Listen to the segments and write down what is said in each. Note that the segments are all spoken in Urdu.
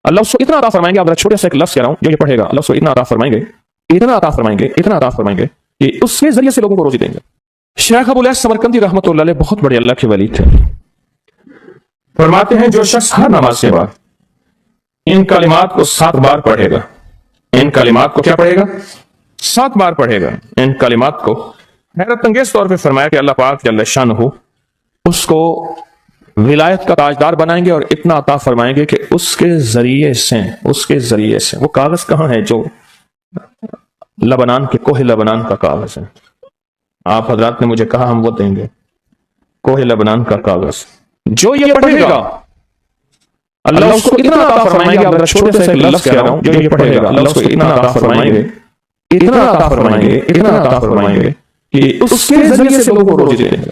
اللہ اس کو اتنا عطا فرمائیں گے، آپ ذرا چھوٹے سے ایک لفظ کہہ رہا ہوں جو یہ پڑھے گا، اللہ اس کو اتنا عطا فرمائیں گے، اتنا عطا فرمائیں گے، اتنا عطا فرمائیں گے کہ اس کے ذریعے سے لوگوں کو روزی دیں گے۔ شیخ ابو الیاس سمرقندی رحمۃ اللہ علیہ بہت بڑے اللہ کے ولی تھے، فرماتے ہیں جو شخص ہر نماز کے بعد ان کلمات کو 7 بار پڑھے گا، ان کلمات کو کیا پڑھے گا؟ 7 بار پڑھے گا ان کلمات کو، حیرت انگیز طور پہ فرمایا کہ اللہ پاک جل شانہ اس کو ولایت کا تاجدار بنائیں گے اور اتنا عطا فرمائیں گے کہ اس کے ذریعے سے وہ کاغذ کہاں ہے جو لبنان کے کوہ لبنان کا کاغذ ہے، آپ حضرات نے مجھے کہا ہم وہ دیں گے، کوہ لبنان کا کاغذ جو یہ پڑھے گا اللہ اس کو اتنا عطا فرمائیں گے، آپ چھوٹے سے ایک لفظ کہہ رہا ہوں جو یہ پڑھے گا اللہ اس کو اتنا عطا فرمائیں گے، اتنا عطا فرمائیں گے، اتنا عطا فرمائیں گے کہ اس کے ذریعے سے لوگوں کو روزی دیں گے،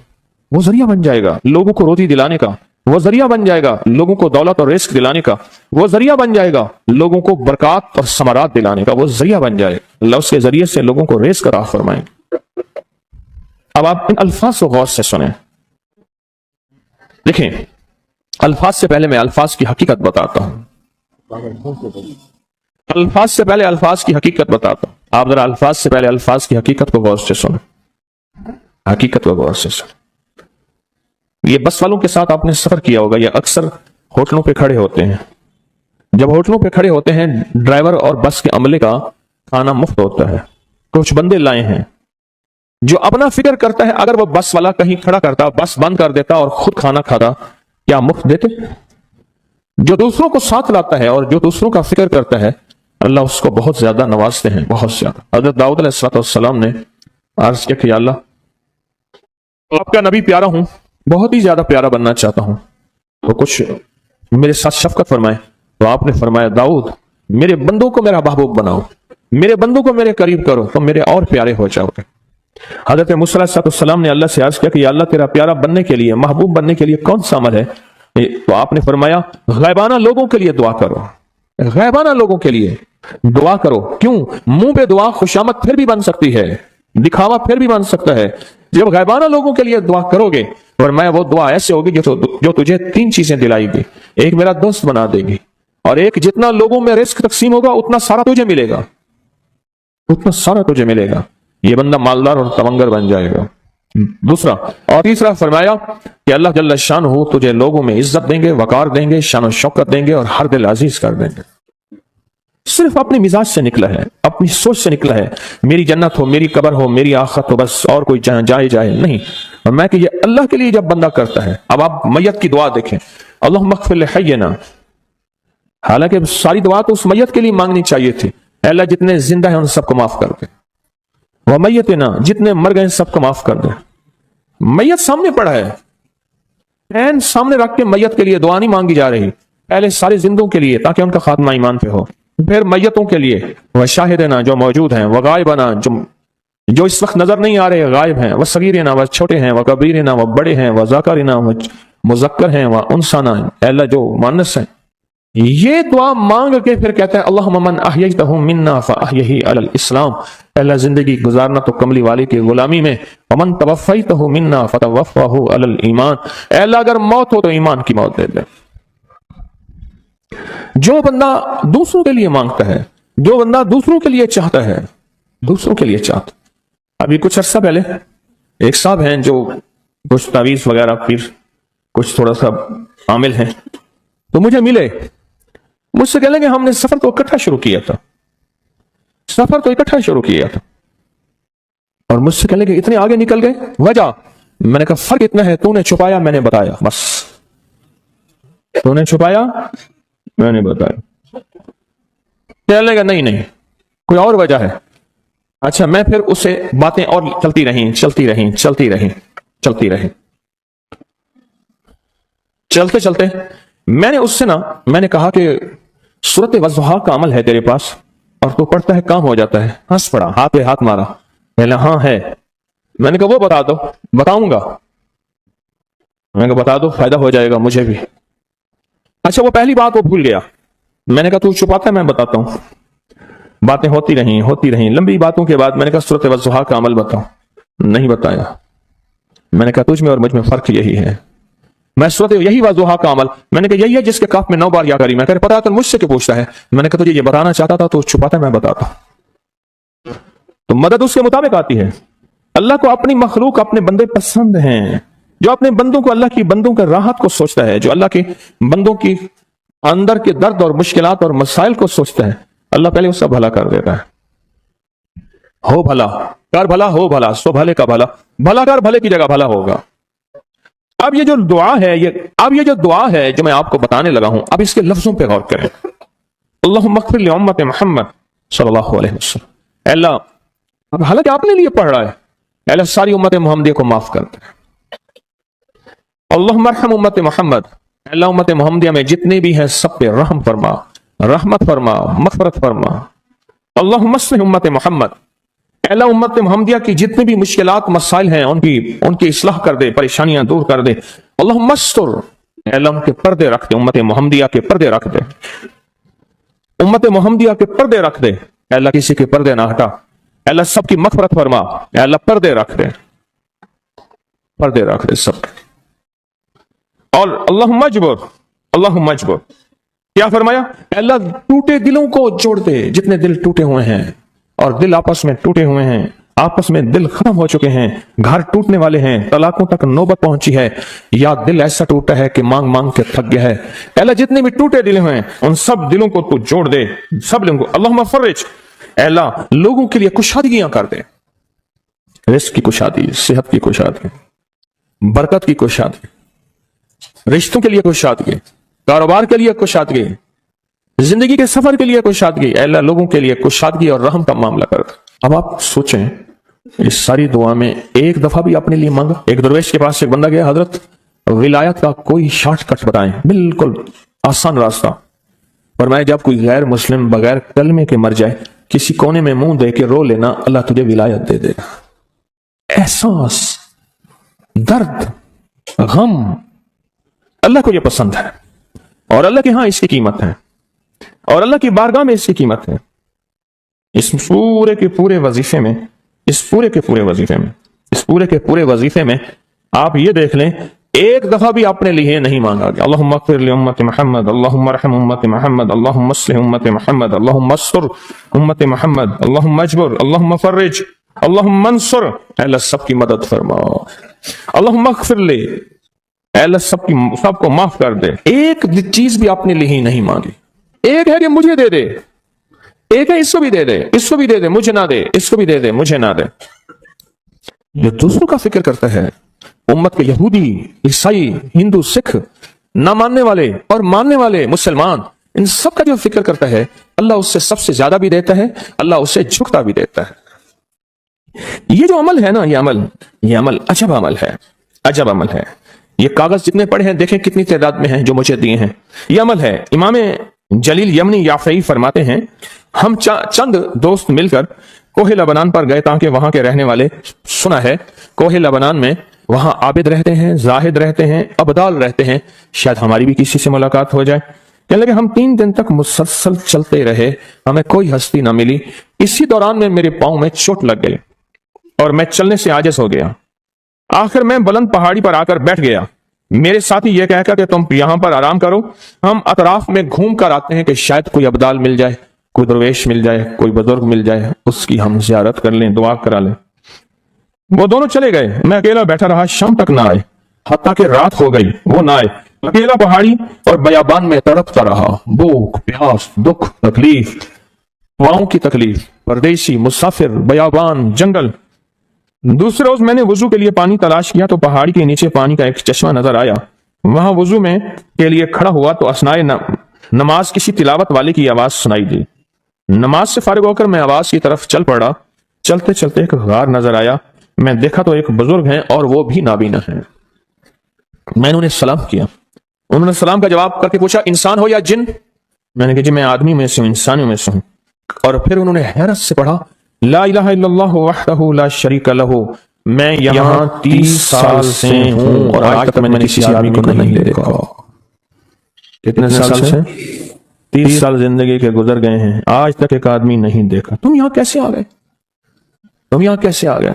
وہ ذریعہ بن جائے گا لوگوں کو روزی دلانے کا، وہ ذریعہ بن جائے گا لوگوں کو دولت اور رزق دلانے کا، وہ ذریعہ بن جائے گا لوگوں کو برکات اور ثمرات دلانے کا، وہ ذریعہ بن جائے اللہ اس کے ذریعے سے لوگوں کو رزق عطا فرمائیں گے۔ اب آپ ان الفاظ کو غور سے سنیں، دیکھیں الفاظ سے پہلے میں الفاظ کی حقیقت بتاتا ہوں، الفاظ سے پہلے الفاظ کی حقیقت بتاتا ہوں، آپ ذرا الفاظ سے پہلے الفاظ کی حقیقت کو غور سے سنیں، حقیقت کو غور سے سنیں۔ یہ بس والوں کے ساتھ آپ نے سفر کیا ہوگا، یہ اکثر ہوٹلوں پہ کھڑے ہوتے ہیں، جب ہوٹلوں پہ کھڑے ہوتے ہیں ڈرائیور اور بس کے عملے کا کھانا مفت ہوتا ہے، کچھ بندے لائے ہیں جو اپنا فکر کرتا ہے اگر وہ بس والا کہیں کھڑا کرتا، بس بند کر دیتا اور خود کھانا کھاتا کیا مفت دیتے؟ جو دوسروں کو ساتھ لاتا ہے اور جو دوسروں کا فکر کرتا ہے اللہ اس کو بہت زیادہ نوازتے ہیں، بہت زیادہ۔ حضرت داؤد علیہ السلام نے عرض کیا کہ یا اللہ آپ کا نبی پیارا ہوں، بہت ہی زیادہ پیارا بننا چاہتا ہوں، تو کچھ میرے ساتھ شفقت فرمائے، تو آپ نے فرمایا داؤد میرے بندوں کو میرا محبوب بناؤ، میرے بندوں کو میرے قریب کرو تو میرے اور پیارے ہو جاؤ گے۔ حضرت موسیٰ علیہ السلام نے اللہ سے عرض کیا کہ یا اللہ تیرا پیارا بننے کے لیے، محبوب بننے کے لیے کون سا عمل ہے؟ تو آپ نے فرمایا غیبانہ لوگوں کے لیے دعا کرو، غیبانہ لوگوں کے لیے دعا کرو۔ کیوں؟ منہ پہ دعا خوشامد پھر بھی بن سکتی ہے، دکھاوا پھر بھی بن سکتا ہے، جب غیبانہ لوگوں کے لیے دعا کرو گے فرمایا وہ دعا ایسے ہوگی جو تجھے 3 چیزیں دلائے گی، ایک میرا دوست بنا دے گی، اور ایک جتنا لوگوں میں رزق تقسیم ہوگا اتنا سارا تجھے ملے گا، اتنا سارا تجھے ملے گا، یہ بندہ مالدار اور تمنگر بن جائے گا۔ دوسرا اور تیسرا فرمایا کہ اللہ جل شانہ تجھے لوگوں میں عزت دیں گے، وقار دیں گے، شان و شوکت دیں گے اور ہر دل عزیز کر دیں گے۔ صرف اپنی مزاج سے نکلا ہے، اپنی سوچ سے نکلا ہے، میری جنت ہو، میری قبر ہو، میری آخرت ہو، بس اور کوئی جائے نہیں۔ اور میں کہ یہ اللہ کے لیے جب بندہ کرتا ہے، اب آپ میت کی دعا دیکھیں، اللہم اغفر لحینا، حالانکہ ساری دعا تو اس میت کے لیے مانگنی چاہیے تھی، اے اللہ جتنے زندہ ہیں ان سب کو معاف کر دے، وہ میتنا جتنے مر گئے سب کو معاف کر دے۔ میت سامنے پڑا ہے، عین سامنے رکھ کے میت کے لیے دعا نہیں مانگی جا رہی، پہلے سارے زندوں کے لیے تاکہ ان کا خاتمہ ایمان پہ ہو، پھر میتوں کے لیے، وہ شاہدنا جو موجود ہیں، وہ غائبنا جو اس وقت نظر نہیں آ رہے غائب ہیں، وہ صغیرنا وہ چھوٹے ہیں، وہ کبیرنا وہ بڑے ہیں، وہ ذاکرنا وہ مذکر ہیں، وہ انسانا اے اللہ جو مانس ہیں۔ یہ دعا مانگ کے پھر کہتا ہے اللہم من احییتہ منا فاحیہ علی الاسلام، اے اللہ زندگی گزارنا تو کملی والی کی غلامی میں، ومن توفیتہ منا فتوفہ علی الایمان، اے اللہ اگر موت ہو تو ایمان کی موت دے دے۔ جو بندہ دوسروں کے لیے مانگتا ہے، جو بندہ دوسروں کے لیے چاہتا ہے، دوسروں کے لیے چاہتا، ابھی کچھ عرصہ پہلے ایک صاحب ہیں جو کچھ تعویذ وغیرہ پھر کچھ تھوڑا سا عامل ہیں، تو مجھے ملے، مجھ سے کہنے لگے ہم نے سفر تو اکٹھا شروع کیا تھا، اور مجھ سے کہنے لگے اتنے آگے نکل گئے، وجہ؟ میں نے کہا فرق اتنا ہے، تو نے چھپایا میں نے بتایا، بس تو نے چھپایا میں نے بتایا۔ کہنے لگا نہیں کوئی اور وجہ ہے۔ اچھا میں پھر اسے باتیں اور چلتی رہیں چلتے میں نے اس سے میں نے کہا کہ سورۃ والضحیٰ کا عمل ہے تیرے پاس اور تو پڑھتا ہے کام ہو جاتا ہے؟ ہنس پڑا، ہاتھ پہ ہاتھ مارا، کہنا ہاں ہے۔ میں نے کہا وہ بتا دو۔ بتاؤں گا، میں نے کہا بتا دو فائدہ ہو جائے گا مجھے بھی۔ اچھا وہ پہلی بات وہ بھول گیا، میں نے کہا تو چھپاتا ہے میں بتاتا ہوں۔ باتیں ہوتی رہیں لمبی باتوں کے بعد میں نے کہا سورۃ والضحیٰ کا عمل بتاؤ، نہیں بتایا۔ میں نے کہا تجھ میں اور مجھ میں فرق یہی ہے، میں سورت یہی وضحا کا عمل، میں نے کہا یہی ہے جس کے کاف میں 9 بار یا کری، میں کہا پتا ہے تو مجھ سے کیوں پوچھتا ہے؟ میں نے کہا تجھے یہ بتانا چاہتا تھا تو چھپاتا، میں بتاتا. تو مدد اس کے مطابق آتی ہے. اللہ کو اپنی مخلوق اپنے بندے پسند ہیں، جو اپنے بندوں کو، اللہ کی بندوں کے راحت کو سوچتا ہے، جو اللہ کے بندوں کی اندر کے درد اور مشکلات اور مسائل کو سوچتا ہے، اللہ پہلے اس کا بھلا کر دیتا ہے. ہو بھلا کر بھلا، ہو بھلا سو بھلے کا بھلا، بھلا کر بھلے کی جگہ بھلا ہوگا. اب یہ جو دعا ہے، یہ جو دعا ہے جو میں آپ کو بتانے لگا ہوں، اب اس کے لفظوں پہ غور کریں. اللہم اغفر لامت محمد صلی اللہ علیہ وسلم. اے اللہ، اب حالانکہ آپ نے لیے پڑھ رہا ہے، اے اللہ ساری امت محمدیہ کو معاف کر دے. اللہم ارحم امت محمد، اے اللہ امت محمدیہ میں جتنے بھی ہیں سب پہ رحم فرما، رحمت فرما، مغفرت فرما. اللہم اصلح امت محمد، اے اللہ امت محمدیہ کی جتنے بھی مشکلات مسائل ہیں ان کی اصلاح کر دے، پریشانیاں دور کر دے. اللہم استر، اے اللہ ان کے پردے رکھ دے، امت محمدیہ کے پردے رکھ دے، امت محمدیہ کے پردے رکھ دے. اے اللہ کسی کے پردے نہ ہٹا، اے اللہ سب کی مغفرت فرما، اے اللہ پردے رکھ دے، پردے رکھ دے سب. اور اللہم اجبر، کیا فرمایا؟ اے اللہ ٹوٹے دلوں کو جوڑ دے، جتنے دل ٹوٹے ہوئے ہیں اور دل آپس میں ٹوٹے ہوئے ہیں، آپس میں دل ختم ہو چکے ہیں، گھر ٹوٹنے والے ہیں، طلاقوں تک نوبت پہنچی ہے، یا دل ایسا ٹوٹا ہے کہ مانگ مانگ کے تھک گیا ہے. اے اللہ جتنے بھی ٹوٹے دل ہیں ان سب دلوں کو تو جوڑ دے، سب دلوں کو. اللہم فرج، اے اللہ لوگوں کے لیے کشادگیاں کر دے، رزق کی کشادگی، صحت کی کشادگی، برکت کی کشادگی، رشتوں کے لیے کشادگی، کاروبار کے لیے کشادگی، زندگی کے سفر کے لیے کشادگی. اے اللہ لوگوں کے لیے کشادگی اور رحم کا معاملہ کر. اب آپ سوچیں اس ساری دعا میں ایک دفعہ بھی اپنے لیے مانگا؟ ایک درویش کے پاس ایک بندہ گیا، حضرت ولایت کا کوئی شارٹ کٹ بتائیں، بالکل آسان راستہ. فرمایا جب کوئی غیر مسلم بغیر کلمے کے مر جائے، کسی کونے میں منہ دے کے رو لینا، اللہ تجھے ولایت دے دے گا. احساس، درد، غم، اللہ کو یہ پسند ہے، اور اللہ کے ہاں اس کی قیمت ہے، اور اللہ کی بارگاہ میں اس کی قیمت ہے. اس پورے کے پورے وظیفے میں آپ یہ دیکھ لیں ایک دفعہ بھی آپ نے لیے نہیں مانگا کہ اللہم اغفر لامت محمد، اللہم ارحم امت محمد، اللہم اصلح امت محمد، اللہم استر امت محمد، اللہم اجبر، اللہم فرج، اللہم منصر. اے اللہ سب کی مدد فرما، اللہم اغفر لے، اے اللہ سب کو معاف کر دے. ایک چیز بھی آپ نے لی نہیں مانگی. ایک ہے کہ مجھے دے دے، ایک ہے اس کو بھی دے دے، اس کو بھی دے دے، مجھے نہ دے، اس کو بھی دے دے، مجھے نہ دے. جو دوسروں کا فکر کرتا ہے، امت کے یہودی، عیسائی، ہندو، سکھ، نہ ماننے والے اور ماننے والے مسلمان، ان سب کا جو فکر کرتا ہے، اللہ اس سے سب سے زیادہ بھی دیتا ہے، اللہ اسے جھکتا بھی دیتا ہے. یہ جو عمل ہے نا، یہ عمل عجب عمل ہے، عجب عمل ہے. یہ کاغذ جتنے پڑے ہیں دیکھیں کتنی تعداد میں ہیں جو مجھے دیے ہیں. یہ عمل ہے. امام جلیل یمنی یافعی فرماتے ہیں ہم چند دوست مل کر کوہ لبنان پر گئے تاکہ وہاں کے رہنے والے، سنا ہے کوہ لبنان میں وہاں عابد رہتے ہیں، زاہد رہتے ہیں، ابدال رہتے ہیں، شاید ہماری بھی کسی سے ملاقات ہو جائے. کہنے لگے ہم 3 دن تک مسلسل چلتے رہے، ہمیں کوئی ہستی نہ ملی. اسی دوران میں میرے پاؤں میں چوٹ لگ گئی اور میں چلنے سے عاجز ہو گیا. آخر میں بلند پہاڑی پر آ کر بیٹھ گیا. میرے ساتھی یہ کہہ کر کہ تم یہاں پر آرام کرو، ہم اطراف میں گھوم کر آتے ہیں کہ شاید کوئی ابدال مل جائے، کوئی درویش مل جائے، کوئی بزرگ مل جائے، اس کی ہم زیارت کر لیں، دعا کرا لیں. وہ دونوں چلے گئے، میں اکیلا بیٹھا رہا. شام تک نہ آئے، حتیٰ کہ رات ہو گئی، وہ نہ آئے. اکیلا پہاڑی اور بیابان میں تڑپتا رہا. بھوک، پیاس، دکھ، تکلیف، پاؤں کی تکلیف، پردیسی، مسافر، بیابان، جنگل. دوسرے روز میں نے وضو کے لیے پانی تلاش کیا تو پہاڑی کے نیچے پانی کا ایک چشمہ نظر آیا. وہاں وضو میں کے لیے کھڑا ہوا تو اثناء نماز کسی تلاوت والے کی آواز سنائی دی. نماز سے فارغ ہو کر میں آواز کی طرف چل پڑا. چلتے چلتے ایک غار نظر آیا. میں دیکھا تو ایک بزرگ ہیں اور وہ بھی نابینا ہیں. میں نے انہیں سلام کیا. انہوں نے سلام کا جواب کر کے پوچھا انسان ہو یا جن؟ میں نے کہا جی میں آدمی میں سے ہوں، انسانیوں میں سے ہوں. اور پھر انہوں نے حیرت سے پڑھا لا الہ الا اللہ وحدہ لا شریک لہ، میں یہاں 30 سال سے ہوں اور آج تک میں نے کسی آدمی کو نہیں دیکھا. کتنے سال سے؟ 30 سال زندگی کے گزر گئے ہیں، آج تک ایک آدمی نہیں دیکھا. تم یہاں کیسے آ گئے؟ تم یہاں کیسے آ گئے؟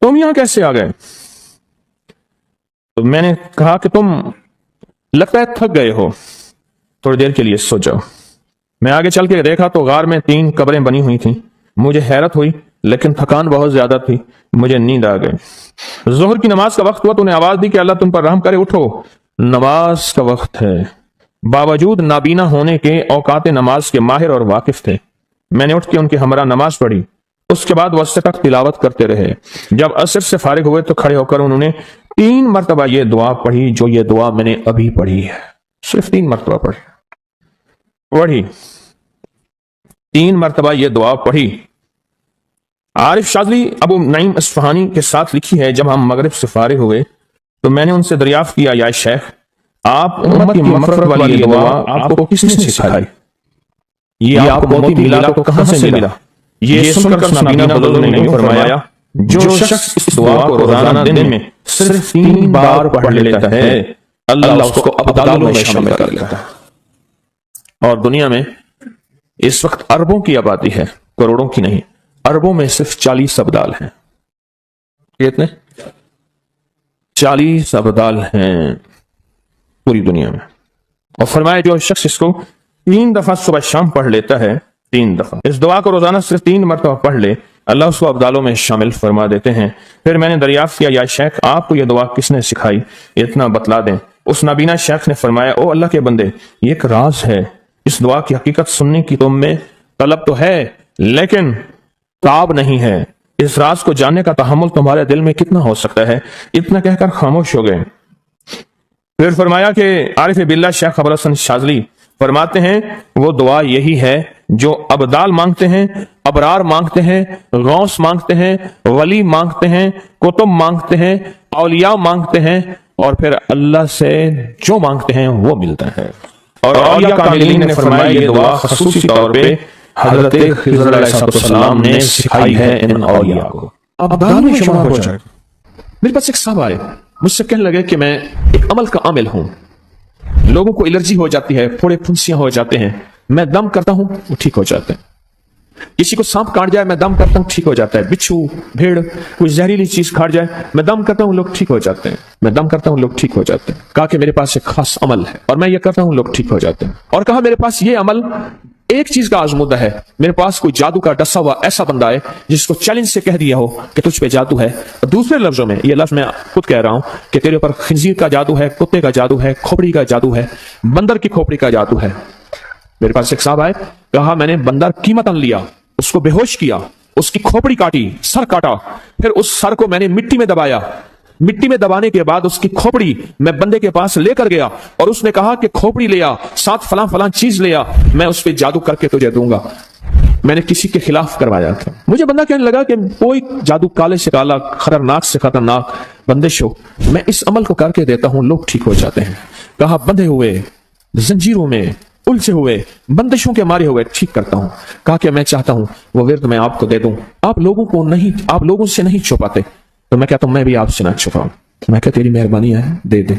تم یہاں کیسے آ گئے؟ تو میں نے کہا کہ تم لگتا ہے تھک گئے ہو، تھوڑی دیر کے لیے سو جاؤ۔ میں آگے چل کے دیکھا تو غار میں 3 قبریں بنی ہوئی تھیں۔ مجھے حیرت ہوئی لیکن تھکان بہت زیادہ تھی، مجھے نیند آ گئی۔ ظہر کی نماز کا وقت ہوا تو انہیں آواز دی کہ اللہ تم پر رحم کرے، اٹھو نماز کا وقت ہے۔ باوجود نابینا ہونے کے اوقات نماز کے ماہر اور واقف تھے۔ میں نے اٹھ کے ان کے ہمراہ نماز پڑھی، اس کے بعد وسط تک تلاوت کرتے رہے۔ جب عصر سے فارغ ہوئے تو کھڑے ہو کر انہوں نے 3 مرتبہ یہ دعا پڑھی جو یہ دعا میں نے ابھی پڑھی ہے، صرف 3 مرتبہ پڑھی 3 مرتبہ یہ دعا پڑھی۔ عارف شاذلی ابو نعیم اصفہانی کے ساتھ لکھی ہے، جب ہم مغرب سے فارغ ہوئے تو میں نے ان سے دریافت کیا، یا شیخ آپ امت کی مغفرت والی یہ دعا آپ کو کس نے سکھائی؟ یہ آپ کو موتی ملا تو کہاں سے ملا؟ یہ سن کر نابینا بزرگ نے یوں فرمایا، جو شخص اس دعا کو روزانہ دن میں صرف 3 بار پڑھ لیتا ہے اللہ اس کو ابدالوں میں شامل کر لیتا ہے۔ اور دنیا میں اس وقت اربوں کی آبادی ہے، کروڑوں کی نہیں، اربوں میں صرف 40 ابدال ہیں۔ کتنے؟ 40 ابدال ہیں پوری دنیا میں۔ اور فرمایا جو شخص اس کو 3 دفعہ صبح شام پڑھ لیتا ہے، 3 دفعہ اس دعا کو روزانہ صرف 3 مرتبہ پڑھ لے، اللہ اس کو ابدالوں میں شامل فرما دیتے ہیں۔ پھر میں نے دریافت کیا، یا شیخ آپ کو یہ دعا کس نے سکھائی؟ اتنا بتلا دیں۔ اس نابینا شیخ نے فرمایا، او اللہ کے بندے، یہ ایک راز ہے، اس دعا کی حقیقت سننے کی تم میں طلب تو ہے لیکن تاب نہیں ہے، اس راز کو جاننے کا تحمل تمہارے دل میں کتنا ہو سکتا ہے؟ اتنا کہہ کر خاموش ہو گئے۔ پھر فرمایا کہ عارف باللہ شیخ ابو الحسن شاذلی فرماتے ہیں وہ دعا یہی ہے جو ابدال مانگتے ہیں، ابرار مانگتے ہیں، غوث مانگتے ہیں، ولی مانگتے ہیں، کتب مانگتے ہیں، اولیاء مانگتے ہیں، اور پھر اللہ سے جو مانگتے ہیں وہ ملتا ہے۔ اور اولیاء کاملین نے فرمایا یہ دعا خصوصی طور پہ حضرت خضر علیہ السلام نے سکھائی ہے ان اولیاء کو۔ ابدال میں شمار ہو جائے۔ میرے پاس ایک صاحب آئے، مجھ سے کہنے لگے کہ میں ایک عمل کا عامل ہوں، لوگوں کو الرجی ہو جاتی ہے، پھوڑے پھنسیاں ہو جاتے ہیں، میں دم کرتا ہوں وہ ٹھیک ہو جاتے ہیں۔ کسی کو سانپ کاٹ جائے میں دم کرتا ہوں ٹھیک ہو جاتا ہے، بچھو بھیڑ کوئی زہریلی چیز کھاٹ جائے میں دم کرتا ہوں لوگ ٹھیک ہو جاتے ہیں، میں دم کرتا ہوں لوگ ٹھیک ہو جاتے ہیں۔ کہا کہ میرے پاس ایک خاص عمل ہے اور میں یہ کرتا ہوں لوگ ٹھیک ہو جاتے ہیں، اور کہا میرے پاس یہ عمل ایک چیز کا آزمودہ ہے، میرے پاس کوئی جادو کا ڈسا ہوا ایسا بندہ ہے جس کو چیلنج سے کہہ دیا ہو کہ تجھ پہ جادو ہے، اور دوسرے لفظوں میں یہ لفظ میں خود کہہ رہا ہوں کہ تیرے اوپر خنزیر کا جادو ہے، کتے کا جادو ہے، کھوپڑی کا جادو ہے، بندر کی کھوپڑی کا جادو ہے۔ میرے پاس ایک صاحب آئے، کہا میں نے بندر کی متن لیا، اس کو بے ہوش کیا، اس کی کھوپڑی کاٹی، سر کاٹا، پھر اس سر کو میں نے مٹی میں دبایا، مٹی میں دبانے کے بعد اس کی کھوپڑی میں بندے کے پاس لے کر گیا اور اس نے کہا کہ کھوپڑی لیا، ساتھ فلاں فلاں چیز لیا، میں اس پہ جادو کر کے تجھے دوں گا۔ میں نے کسی کے خلاف کروایا تھا۔ مجھے بندہ کہنے لگا کہ کوئی جادو کالے سے کالا، خطرناک سے خطرناک بندش ہو، میں اس عمل کو کر کے دیتا ہوں لوگ ٹھیک ہو جاتے ہیں۔ کہا بندھے ہوئے، زنجیروں میں الجھے ہوئے، بندشوں کے مارے ہوئے ٹھیک کرتا ہوں۔ کہا کہ میں چاہتا ہوں وہ ورد میں آپ کو دے دوں، آپ لوگوں سے نہیں چھپاتے، تو میں کہتا ہوں میں بھی آپ سے نہ چھپاؤں۔ میں کہتا تیری مہربانی ہے دے دے۔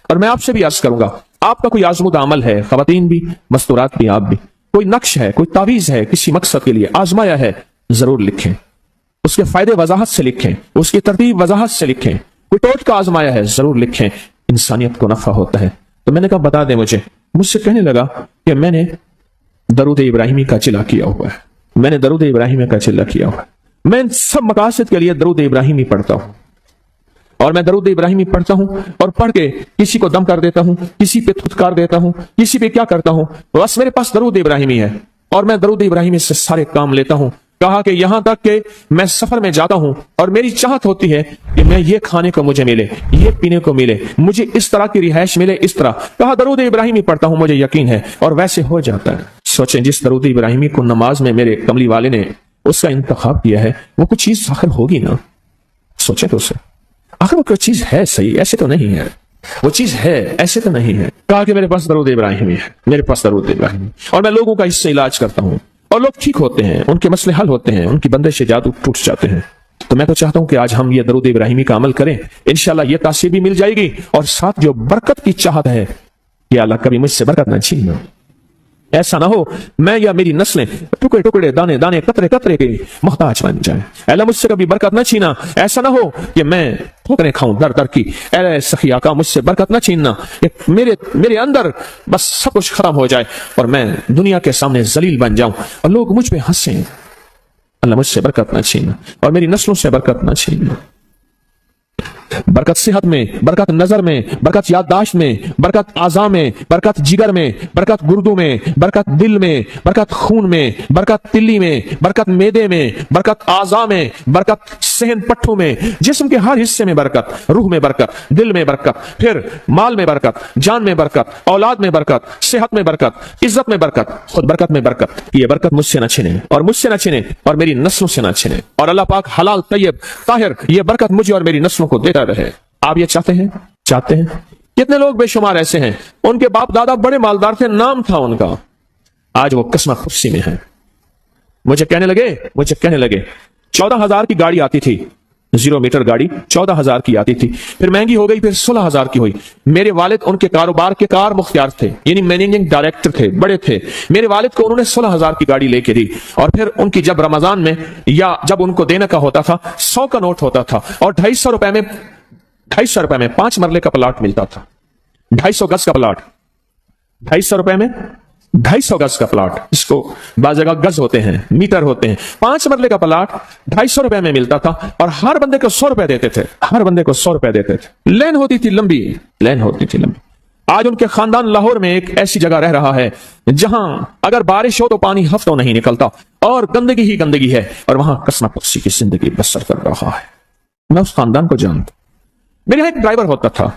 اور میں آپ سے بھی عرض کروں گا، آپ کا کوئی آزمودہ عمل ہے، خواتین بھی، مستورات بھی، آپ بھی، کوئی نقش ہے، کوئی تعویذ ہے، کسی مقصد کے لیے آزمایا ہے، ضرور لکھیں، اس کے فائدے وضاحت سے لکھیں، اس کی ترتیب وضاحت سے لکھیں، کوئی ٹوٹ کا آزمایا ہے ضرور لکھیں، انسانیت کو نفع ہوتا ہے۔ تو میں نے کہا بتا دیں مجھ سے کہنے لگا کہ میں نے درود ابراہیمی کا چلا کیا ہوا ہے، میں نے درود ابراہیمی کا چلا کیا ہوا ہے، میں ان سب مقاصد کے لیے درود ابراہیمی پڑھتا ہوں، اور میں درود ابراہیمی پڑھتا ہوں اور پڑھ کے کسی کو دم کر دیتا ہوں، کسی پہ تھتکار دیتا ہوں، کسی پہ کیا کرتا ہوں، بس میرے پاس درود ابراہیمی ہے اور میں درود ابراہیمی سے سارے کام لیتا ہوں۔ کہا کہ یہاں تک کہ میں سفر میں جاتا ہوں اور میری چاہت ہوتی ہے کہ میں یہ کھانے کو مجھے ملے، یہ پینے کو ملے، مجھے اس طرح کی رہائش ملے، اس طرح کہا درود ابراہیمی پڑھتا ہوں، مجھے یقین ہے، اور ویسے ہو جاتا ہے۔ سوچیں جس درود ابراہیمی کو نماز میں میرے کملی والے نے اس کا انتخاب کیا ہے، وہ کچھ چیز آخر ہوگی نا، سوچیں تو اسے، آخر وہ کوئی چیز ہے، صحیح ایسے تو نہیں ہے، وہ چیز ہے ایسے تو نہیں ہے۔ کہا کہ میرے پاس درود ابراہیمی ہے، میرے پاس درود ابراہیمی، اور میں لوگوں کا اس سے علاج کرتا ہوں اور لوگ ٹھیک ہوتے ہیں، ان کے مسئلے حل ہوتے ہیں، ان کی بندش سے جادو ٹوٹ جاتے ہیں۔ تو میں تو چاہتا ہوں کہ آج ہم یہ درود ابراہیمی کا عمل کریں، انشاءاللہ یہ تاثیر بھی مل جائے گی، اور ساتھ جو برکت کی چاہت ہے کہ اللہ کبھی مجھ سے برکت نہ چھیننا، ایسا نہ ہو میں یا میری نسلیں ٹکڑے ٹکڑے دانے دانے قطرے قطرے کے محتاج بن جائیں۔ اے اللہ مجھ سے کبھی برکت نہ چھینا، ایسا نہ ہو کہ میں ٹھوکریں کھاؤں در در کی۔ اے اللہ سخی آقا مجھ سے برکت نہ چھیننا کہ میرے اندر بس سب کچھ ختم ہو جائے اور میں دنیا کے سامنے ذلیل بن جاؤں اور لوگ مجھ پہ ہنسیں۔ اللہ مجھ سے برکت نہ چھیننا اور میری نسلوں سے برکت نہ چھیننا۔ برکت صحت میں، برکت نظر میں، برکت یادداشت میں، برکت اعضاء میں، برکت جگر میں، برکت گردوں میں، برکت دل میں، برکت خون میں، برکت تلی میں، برکت معدے میں، برکت اعضاء میں، برکت صحن پٹھوں میں، جسم کے ہر حصے میں برکت، روح میں برکت، دل میں برکت، پھر مال میں برکت، جان میں برکت، اولاد میں برکت، صحت میں برکت، عزت میں برکت، خود برکت میں برکت۔ یہ برکت مجھ سے نہ چھنے اور مجھ سے نہ چھنے اور میری نسلوں سے نہ چھنے، اور اللہ پاک حلال طیب طاہر یہ برکت مجھے اور میری نسلوں کو دیتا رہے۔ آپ یہ چاہتے ہیں؟ چاہتے ہیں؟ کتنے لوگ بے شمار ایسے ہیں ان کے باپ دادا بڑے مالدار تھے، نام تھا ان کا، آج وہ قسمہ خرسی میں ہے۔ مجھے کہنے لگے 14,000 کی گاڑی آتی تھی، 0 میٹر گاڑی 14,000 کی آتی تھی، پھر مہنگی ہو گئی، پھر 16,000 کی ہوئی۔ میرے والد ان کے کاروبار کے کار مختار تھے، یعنی مینیجنگ ڈائریکٹر تھے، بڑے تھے۔ میرے والد کو انہوں نے 16,000 کی گاڑی لے کے دی، اور پھر ان کی جب رمضان میں یا جب ان کو دینے کا ہوتا تھا 100 کا نوٹ ہوتا تھا، اور 250 روپے میں 5 مرلے کا پلاٹ ملتا تھا، 250 گز کا پلاٹ، 250 روپے میں 250 گز کا پلاٹ، اس کو بعض جگہ گز ہوتے ہیں، میٹر ہوتے ہیں، 5 مرلے کا پلاٹ 250 روپے میں ملتا تھا، اور ہر بندے کو 100 روپے دیتے تھے، لین ہوتی تھی لمبی۔ آج ان کے خاندان لاہور میں ایک ایسی جگہ رہ رہا ہے جہاں اگر بارش ہو تو پانی ہفتوں نہیں نکلتا، اور گندگی ہی گندگی ہے، اور وہاں قسمہ پرسی کی زندگی بسر کر رہا ہے۔ میں اس خاندان کو جانتا، میرے یہاں ایک ڈرائیور ہوتا تھا،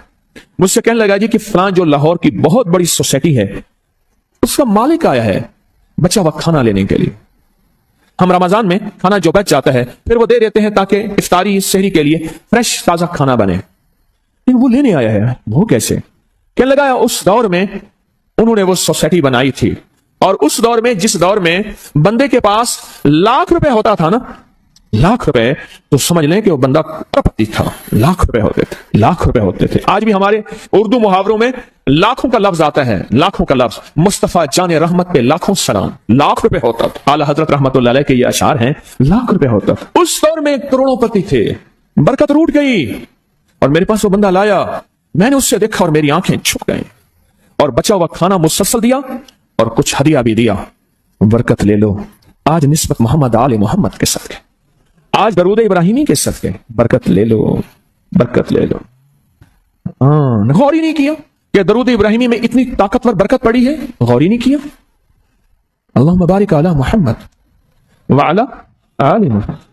مجھ سے کہنے لگا جی کہ فلاں جو لاہور کی بہت بڑی سوسائٹی ہے اس کا مالک آیا ہے بچہ ہوا کھانا لینے کے لیے۔ ہم رمضان میں کھانا جو بچ جاتا ہے پھر وہ دے دیتے ہیں تاکہ افطاری سحری کے لیے فریش تازہ کھانا بنے، لیکن وہ لینے آیا ہے، وہ کیسے؟ کہنے لگا اس دور میں انہوں نے وہ سوسائٹی بنائی تھی، اور اس دور میں جس دور میں بندے کے پاس لاکھ روپے ہوتا تھا نا، لاکھ روپے، تو سمجھ لیں کہ وہ بندہ کروڑپتی تھا، لاکھ روپے ہوتے تھے۔ آج بھی ہمارے اردو محاوروں میں لاکھوں کا لفظ آتا ہے، لاکھوں کا لفظ، مصطفیٰ جان رحمت پہ لاکھوں سلام، لاکھ روپے ہوتا تھا۔ اعلیٰ حضرت رحمت اللہ علیہ کے یہ اشعار ہیں، لاکھ روپے ہوتا تھا۔ اس دور میں کروڑوں پتی تھے، برکت روٹ گئی، اور میرے پاس وہ بندہ لایا، میں نے اس سے دیکھا اور میری آنکھیں چھپ گئیں، اور بچا ہوا کھانا مسلسل دیا اور کچھ ہدیہ بھی دیا۔ برکت لے لو آج نسبت محمد آل محمد کے صدقے، آج درود ابراہیمی کے صدقے، برکت لے لو، برکت لے لو۔ غور ہی نہیں کیا کہ درود ابراہیمی میں اتنی طاقتور برکت پڑی ہے، غور ہی نہیں کیا۔ اللہم بارک علی محمد وعلی آل محمد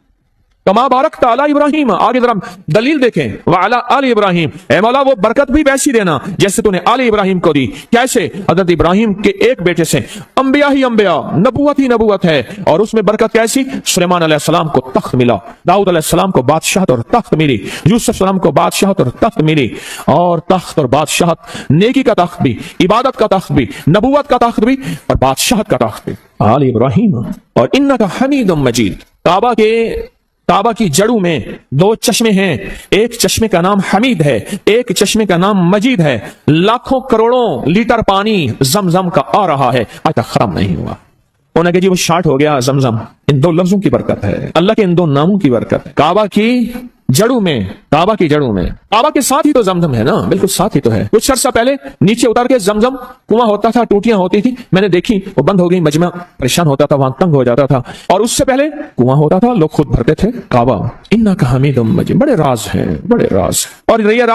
کما بارکت علی ابراہیم، آگے ذرا دلیل دیکھیں، وعلی آل ابراہیم، اے مولا وہ برکت بھی ویسی دینا جیسے تو نے آل ابراہیم کو دی۔ کیسے؟ حضرت ابراہیم کے ایک بیٹے سے انبیاء ہی انبیاء، نبوت ہی نبوت ہے، اور اس میں برکت کیسی؟ سلیمان علیہ السلام کو تخت ملا، داؤد علیہ السلام کو بادشاہت اور تخت ملی، یوسف علیہ السلام کو بادشاہت اور تخت ملی، اور تخت اور بادشاہت، نیکی کا تخت بھی، عبادت کا تخت بھی، نبوت کا تخت بھی، اور بادشاہت کا تخت بھی، آل ابراہیم۔ اور انک حمید مجید، کعبہ کی جڑوں میں 2 چشمے ہیں، ایک چشمے کا نام حمید ہے، ایک چشمے کا نام مجید ہے۔ لاکھوں کروڑوں لیٹر پانی زمزم کا آ رہا ہے، آج تک ختم نہیں ہوا۔ انہوں نے کہا جی وہ شارٹ ہو گیا زمزم، ان 2 لفظوں کی برکت ہے، اللہ کے ان 2 ناموں کی برکت ہے۔ کعبہ کی جڑوں میں، کعبہ کے ساتھ ہی تو زمزم ہے نا، بالکل ساتھ ہی تو ہے۔ کچھ عرصہ پہلے نیچے اتر کے زمزم کنواں ہوتا تھا، ٹوٹیاں ہوتی تھی، میں نے دیکھی وہ بند ہو گئی، مجمع پریشان ہوتا تھا، وہاں تنگ ہو جاتا تھا، اور اس سے پہلے کنواں ہوتا تھا، لوگ خود بھرتے تھے۔ کعبہ انک حمید مجید، بڑے راز ہیں، اور یہ راز